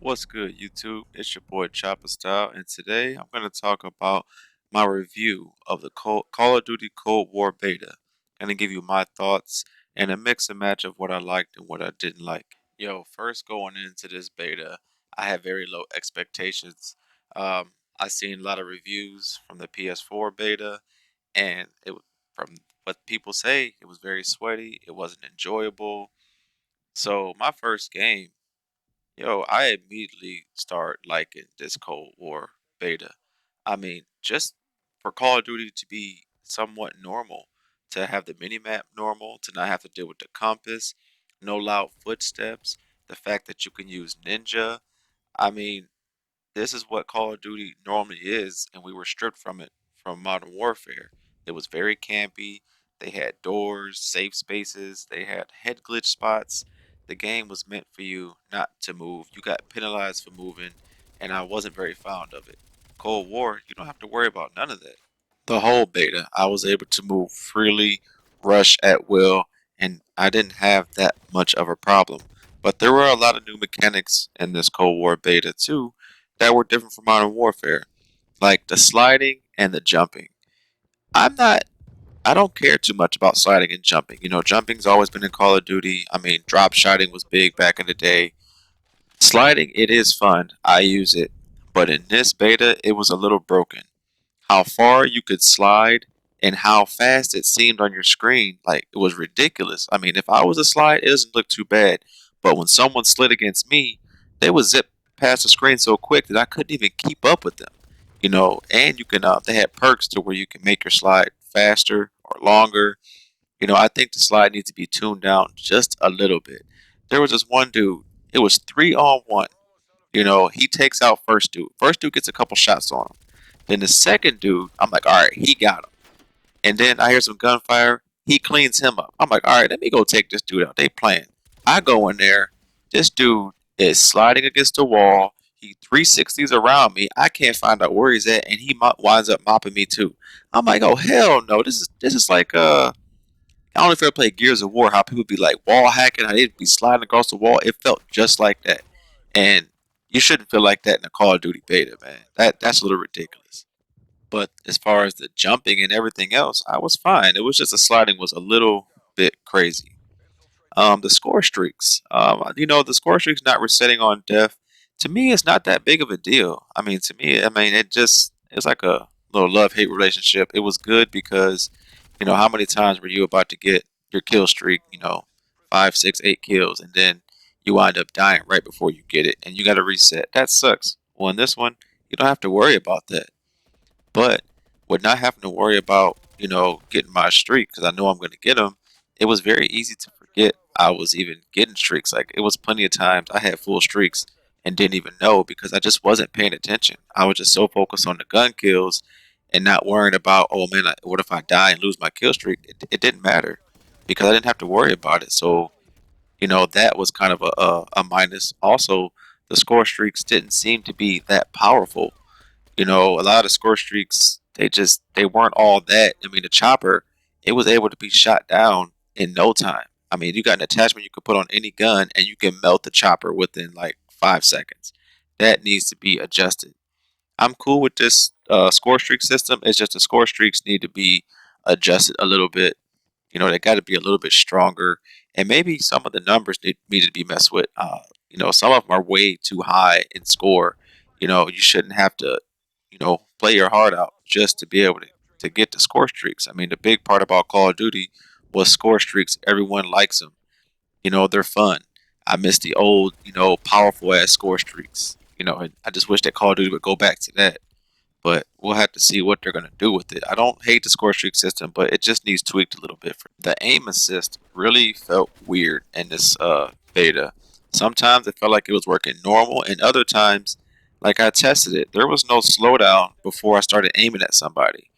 What's good, YouTube? It's your boy Chopper Style, and today I'm going to talk about my review of the Call of Duty Cold War beta. Going to give you my thoughts and a mix and match of what I liked and what I didn't like. Yo, first going into this beta, I had very low expectations. I seen a lot of reviews from the PS4 beta, and from what people say, it was very sweaty. It wasn't enjoyable. So my first game. Yo, I immediately start liking this Cold War beta. I mean, just for Call of Duty to be somewhat normal, to have the minimap normal, to not have to deal with the compass, no loud footsteps, the fact that you can use Ninja. I mean, this is what Call of Duty normally is, and we were stripped from it from Modern Warfare. It was very campy. They had doors, safe spaces, they had head glitch spots. The game was meant for you not to move. You got penalized for moving, and I wasn't very fond of it. Cold War, you don't have to worry about none of that. The whole beta, I was able to move freely, rush at will, and I didn't have that much of a problem. But there were a lot of new mechanics in this Cold War beta too that were different from Modern Warfare, like the sliding and the jumping. I'm not I don't care too much about sliding and jumping. You know, jumping's always been in Call of Duty. I mean, drop shotting was big back in the day. Sliding, it is fun. I use it. But in this beta, it was a little broken. How far you could slide and how fast it seemed on your screen, like it was ridiculous. I mean, if I was a slide, it doesn't look too bad. But when someone slid against me, they would zip past the screen so quick that I couldn't even keep up with them. You know, and you can they had perks to where you can make your slide faster or longer. You know, I think the slide needs to be tuned down just a little bit. There was this one dude. It was 3-on-1. You know, he takes out first dude. First dude gets a couple shots on him. Then the second dude, I'm like, all right, he got him. And then I hear some gunfire. He cleans him up. I'm like, all right, let me go take this dude out. They playing. I go in there. This dude is sliding against the wall. He 360s around me. I can't find out where he's at, and he winds up mopping me too. I'm like, oh hell no! This is like I don't know if you ever played Gears of War. How people be like wall hacking, how they'd be sliding across the wall. It felt just like that, and you shouldn't feel like that in a Call of Duty beta, man. That's a little ridiculous. But as far as the jumping and everything else, I was fine. It was just the sliding was a little bit crazy. The score streaks. The score streaks not resetting on death. To me, it's not that big of a deal. I mean, to me, it's like a little love hate relationship. It was good because, how many times were you about to get your kill streak? 5, 6, 8 kills, and then you wind up dying right before you get it, and you got to reset. That sucks. Well, in this one, you don't have to worry about that. But with not having to worry about, getting my streak because I know I'm going to get them, it was very easy to forget I was even getting streaks. Like, it was plenty of times I had full streaks and didn't even know because I just wasn't paying attention. I was just so focused on the gun kills and not worrying about, oh man, what if I die and lose my kill streak? It didn't matter because I didn't have to worry about it. So, that was kind of a minus. Also, the score streaks didn't seem to be that powerful. A lot of score streaks they weren't all that. I mean, the chopper it was able to be shot down in no time. I mean, you got an attachment you could put on any gun and you can melt the chopper within like 5 seconds. That needs to be adjusted. I'm cool with this score streak system. It's just the score streaks need to be adjusted a little bit. They got to be a little bit stronger, and maybe some of the numbers needed to be messed with. Some of them are way too high in score. You shouldn't have to, play your heart out just to be able to get the score streaks. I mean, the big part about Call of Duty was score streaks. Everyone likes them. They're fun. I miss the old, powerful ass score streaks. And I just wish that Call of Duty would go back to that, but we'll have to see what they're going to do with it. I don't hate the score streak system, but it just needs tweaked a little bit. The aim assist really felt weird in this beta. Sometimes it felt like it was working normal, and other times, like I tested it, there was no slowdown before I started aiming at somebody.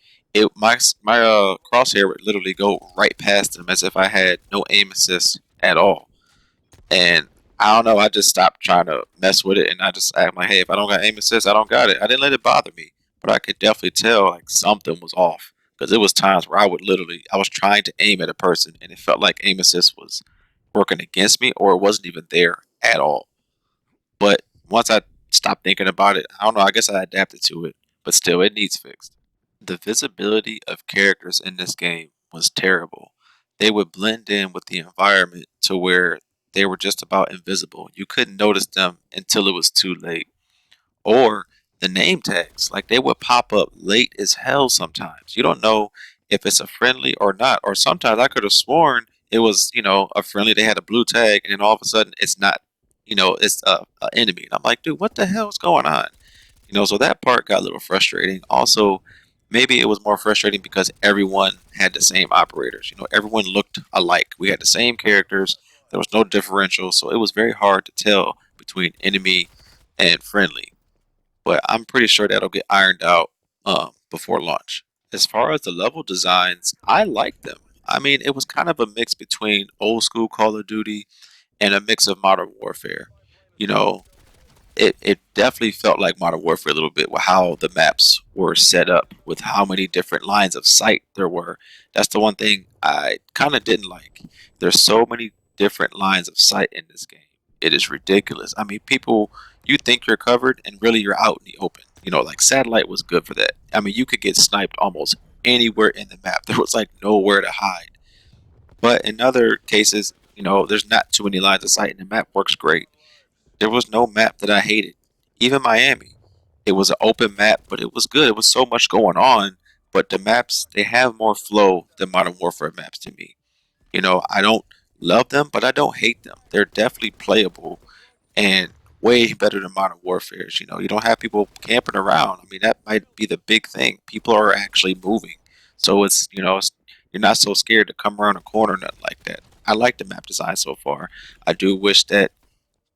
My crosshair would literally go right past them as if I had no aim assist at all. And I don't know, I just stopped trying to mess with it and I just act like, hey, if I don't got aim assist, I don't got it. I didn't let it bother me. But I could definitely tell like something was off. Because it was times where I was trying to aim at a person and it felt like aim assist was working against me or it wasn't even there at all. But once I stopped thinking about it, I don't know, I guess I adapted to it, but still, it needs fixed. The visibility of characters in this game was terrible. They would blend in with the environment to where they were just about invisible. You couldn't notice them until it was too late. Or the name tags, like they would pop up late as hell sometimes. You don't know if it's a friendly or not. Or sometimes I could have sworn it was, a friendly. They had a blue tag, and then all of a sudden it's not. It's a enemy. And I'm like, dude, what the hell is going on? So that part got a little frustrating. Also, maybe it was more frustrating because everyone had the same operators. Everyone looked alike. We had the same characters. There was no differential, so it was very hard to tell between enemy and friendly. But I'm pretty sure that'll get ironed out before launch. As far as the level designs, I like them. I mean, it was kind of a mix between old school Call of Duty and a mix of Modern Warfare. You know, it definitely felt like Modern Warfare a little bit with how the maps were set up, with how many different lines of sight there were. That's the one thing I kind of didn't like. There's so many different lines of sight in this game. It is ridiculous. I mean, people, you think you're covered, and really you're out in the open. Like satellite was good for that. I mean, you could get sniped almost anywhere in the map. There was like nowhere to hide. But in other cases, there's not too many lines of sight, and the map works great. There was no map that I hated. Even Miami. It was an open map, but it was good. It was so much going on. But the maps, they have more flow than Modern Warfare maps to me. I don't love them, but I don't hate them. They're definitely playable and way better than Modern Warfare's. You don't have people camping around. I mean, that might be the big thing. People are actually moving. So you're not so scared to come around a corner, nothing like that. I like the map design so far. I do wish that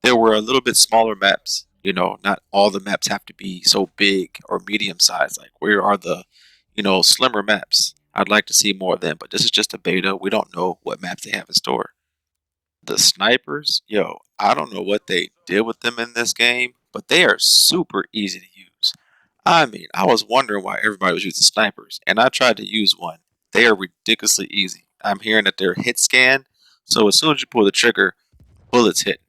there were a little bit smaller maps. Not all the maps have to be so big or medium sized. Like, where are the, slimmer maps? I'd like to see more of them, but this is just a beta. We don't know what maps they have in store. The snipers, yo, I don't know what they did with them in this game, but they are super easy to use. I mean, I was wondering why everybody was using snipers, and I tried to use one. They are ridiculously easy. I'm hearing that they're hit scan, so as soon as you pull the trigger, bullets hit.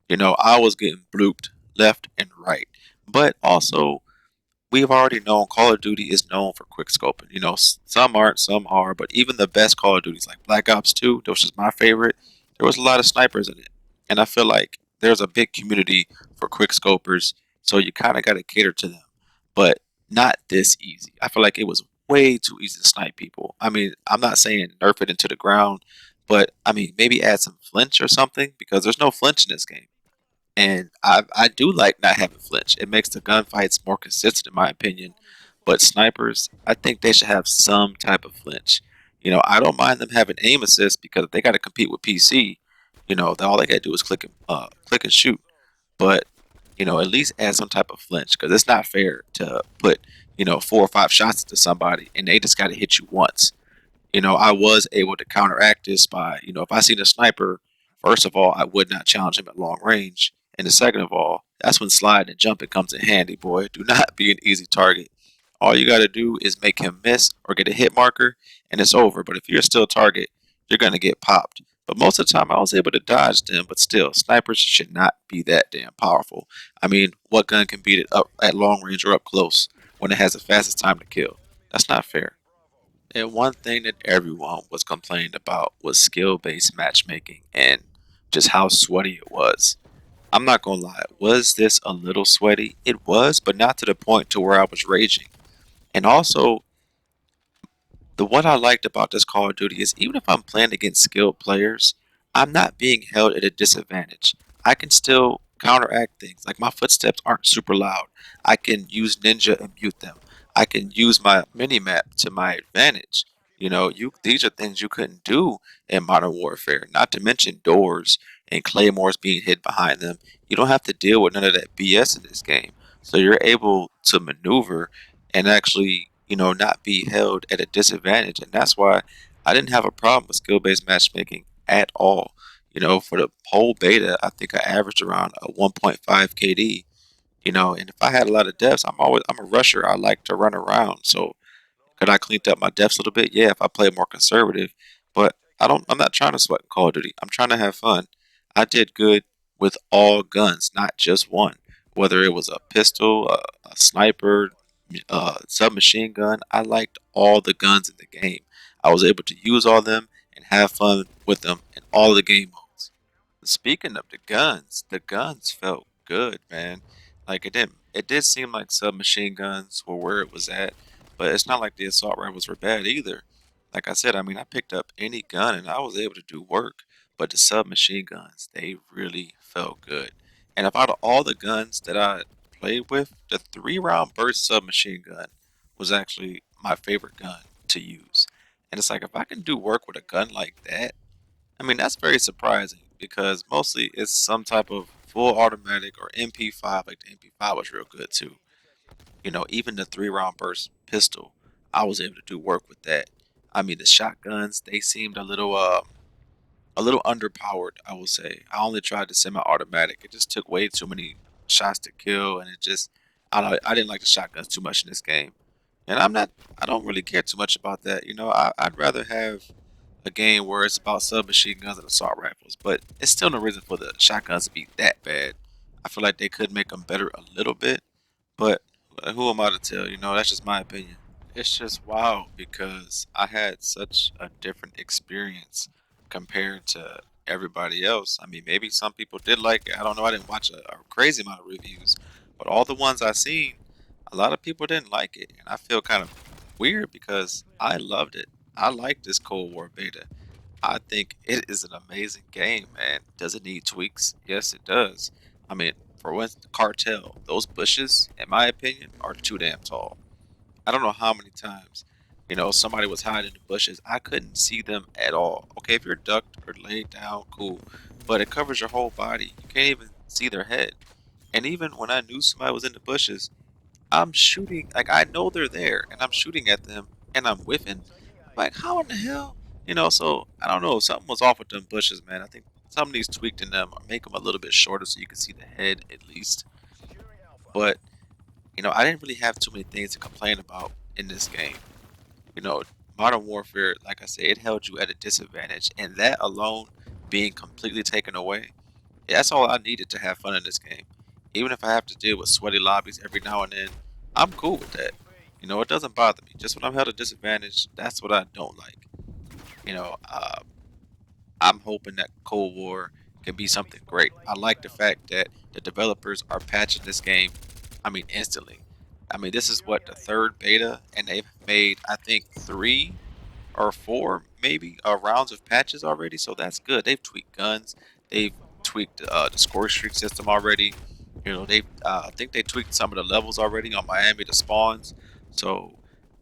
I was getting blooped left and right. But also, we've already known Call of Duty is known for quick scoping. Some aren't, some are, but even the best Call of Duties, like Black Ops 2, which is my favorite, there was a lot of snipers in it. And I feel like there's a big community for quick scopers, so you kind of got to cater to them. But not this easy. I feel like it was way too easy to snipe people. I mean, I'm not saying nerf it into the ground, but I mean, maybe add some flinch or something because there's no flinch in this game. And I do like not having flinch. It makes the gunfights more consistent, in my opinion. But snipers, I think they should have some type of flinch. I don't mind them having aim assist because if they got to compete with PC, all they got to do is click and shoot. But at least add some type of flinch because it's not fair to put 4 or 5 shots into somebody and they just got to hit you once. I was able to counteract this by, if I seen a sniper, first of all, I would not challenge him at long range. And the second of all, that's when sliding and jumping comes in handy, boy. Do not be an easy target. All you got to do is make him miss or get a hit marker, and it's over. But if you're still a target, you're going to get popped. But most of the time, I was able to dodge them, but still, snipers should not be that damn powerful. I mean, what gun can beat it up at long range or up close when it has the fastest time to kill? That's not fair. And one thing that everyone was complaining about was skill based matchmaking and just how sweaty it was. I'm not gonna lie, was this a little sweaty? It was, but not to the point to where I was raging. And also, the what I liked about this Call of Duty is even if I'm playing against skilled players, I'm not being held at a disadvantage. I can still counteract things. Like my footsteps aren't super loud. I can use ninja and mute them. I can use my mini map to my advantage. You these are things you couldn't do in Modern Warfare. Not to mention doors and claymores being hid behind them. You don't have to deal with none of that BS in this game. So you're able to maneuver and actually, not be held at a disadvantage. And that's why I didn't have a problem with skill based matchmaking at all. For the whole beta, I think I averaged around a 1.5 KD. And if I had a lot of deaths, I'm a rusher. I like to run around. So could I cleaned up my deaths a little bit? Yeah, if I play more conservative. But I'm not trying to sweat in Call of Duty. I'm trying to have fun. I did good with all guns, not just one. whether it was a pistol, a sniper, submachine gun. I liked all the guns in the game. I was able to use all of them and have fun with them in all the game modes. Speaking of the guns felt good, man. Like it did seem like submachine guns were where it was at, but it's not like the assault rifles were bad either. Like I said, I mean, I picked up any gun and I was able to do work, but the submachine guns, they really felt good. And out of all the guns that I played with, the 3 round burst submachine gun was actually my favorite gun to use. And it's like if I can do work with a gun like that, I mean, that's very surprising because mostly it's some type of full automatic or MP5. Like the MP5 was real good too. You know, even the 3 round burst pistol, I was able to do work with that. I mean, the shotguns, they seemed a little underpowered, I will say. I only tried the semi-automatic. It just took way too many shots to kill, and it just, I don't know, I didn't like the shotguns too much in this game. And I don't really care too much about that. You know, I'd rather have a game where it's about submachine guns and assault rifles, but it's still no reason for the shotguns to be that bad. I feel like they could make them better a little bit, but who am I to tell? You know, that's just my opinion. It's just wild because I had such a different experience compared to everybody else. I mean, maybe some people did like it. I don't know. I didn't watch a crazy amount of reviews, but all the ones I seen, a lot of people didn't like it, and I feel kind of weird because I loved it. I like this Cold War beta. I think it is an amazing game, man. Does it need tweaks? Yes, it does. I mean, for one, the cartel, those bushes, in my opinion, are too damn tall. I don't know how many times, you know, somebody was hiding in the bushes. I couldn't see them at all. Okay, if you're ducked or laid down, cool. But it covers your whole body. You can't even see their head. And even when I knew somebody was in the bushes, I'm shooting, like I know they're there and I'm shooting at them and I'm whiffing. Like, how in the hell? You know, so I don't know. Something was off with them bushes, man. I think something needs tweaked in them or make them a little bit shorter so you can see the head at least. But, you know, I didn't really have too many things to complain about in this game. You know, Modern Warfare, like I said, it held you at a disadvantage, and that alone being completely taken away, that's all I needed to have fun in this game. Even if I have to deal with sweaty lobbies every now and then, I'm cool with that. You know, it doesn't bother me. Just when I'm held at a disadvantage, that's what I don't like. You know, I'm hoping that Cold War can be something great. I like the fact that the developers are patching this game, I mean, instantly. I mean, this is what, the third beta, and they've made, I think, 3 or 4 maybe rounds of patches already, so that's good. They've tweaked guns, they've tweaked the score streak system already. You know, they I think they tweaked some of the levels already on Miami, the spawns. So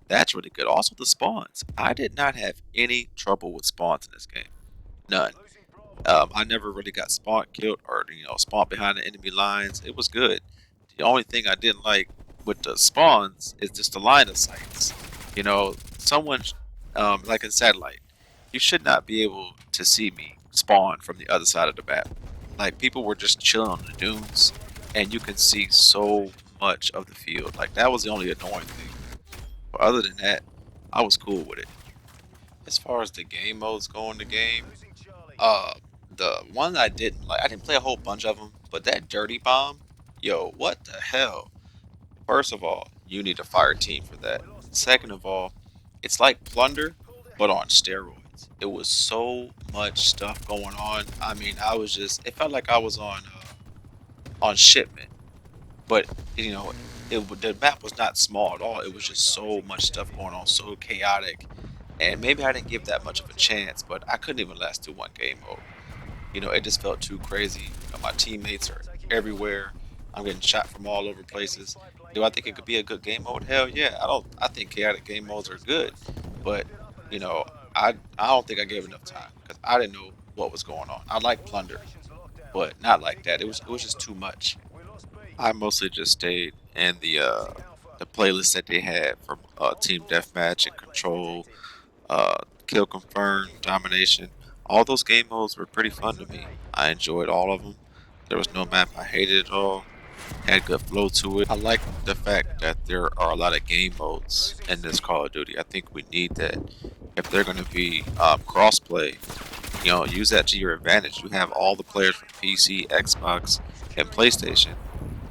that's really good. Also, the spawns. I did not have any trouble with spawns in this game. None. I never really got spawn killed or spawned behind the enemy lines. It was good. The only thing I didn't like with the spawns is just the line of sights. You know, like in satellite, you should not be able to see me spawn from the other side of the map. Like people were just chilling on the dunes, and you can see so much of the field. Like that was the only annoying thing. But other than that, I was cool with it. As far as the game modes go in the game, uh, the one I didn't like, I didn't play a whole bunch of them, but that dirty bomb, yo, what the hell? First of all, you need a fire team for that. Second of all, it's like plunder, but on steroids. It was so much stuff going on. I mean, it felt like I was on shipment, but you know, the map was not small at all. It was just so much stuff going on, so chaotic. And maybe I didn't give that much of a chance, but I couldn't even last through one game mode. You know, it just felt too crazy. You know, my teammates are everywhere. I'm getting shot from all over places. Do I think it could be a good game mode? Hell yeah. I think chaotic game modes are good. But, you know, I don't think I gave enough time because I didn't know what was going on. I like plunder, but not like that. It was just too much. I mostly just stayed in the playlist that they had from Team Deathmatch and Control, uh, Kill Confirm, Domination. All those game modes were pretty fun to me. I enjoyed all of them. There was no map I hated at all. Had good flow to it. I like the fact that there are a lot of game modes in this Call of Duty. I think we need that. If they're going to be crossplay, you know, use that to your advantage. You have all the players from PC, Xbox, and PlayStation.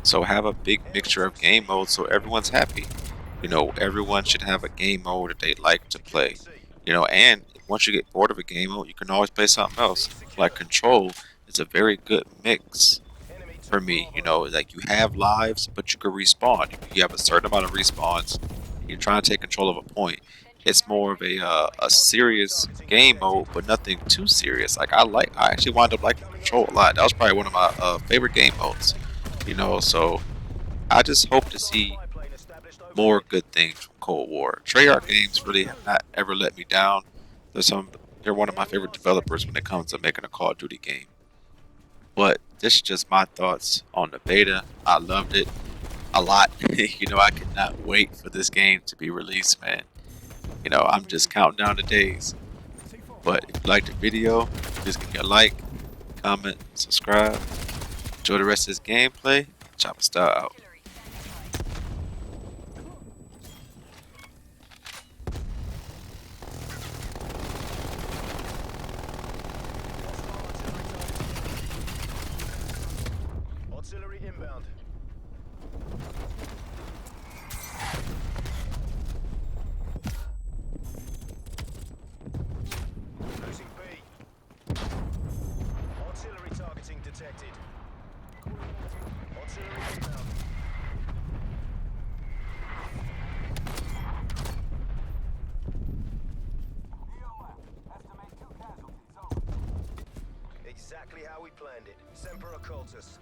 So have a big mixture of game modes so everyone's happy. Everyone should have a game mode that they like to play. And once you get bored of a game mode, you can always play something else. Like Control is a very good mix for me. Like you have lives, but you can respawn. You have a certain amount of respawns. You're trying to take control of a point. It's more of a serious game mode, but nothing too serious. Like I actually wound up liking Control a lot. That was probably one of my favorite game modes. So I just hope to see more good things from Cold War. Treyarch games really have not ever let me down. They're some they're one of my favorite developers when it comes to making a Call of Duty game. But this is just my thoughts on the beta. I loved it a lot. I cannot wait for this game to be released, man. I'm just counting down the days. But if you liked the video, please give me a like, comment, subscribe. Enjoy the rest of this gameplay. Chopper style out. Artillery inbound. Losing B. Artillery targeting detected. Artillery inbound. Exactly how we planned it. Semper Occultus.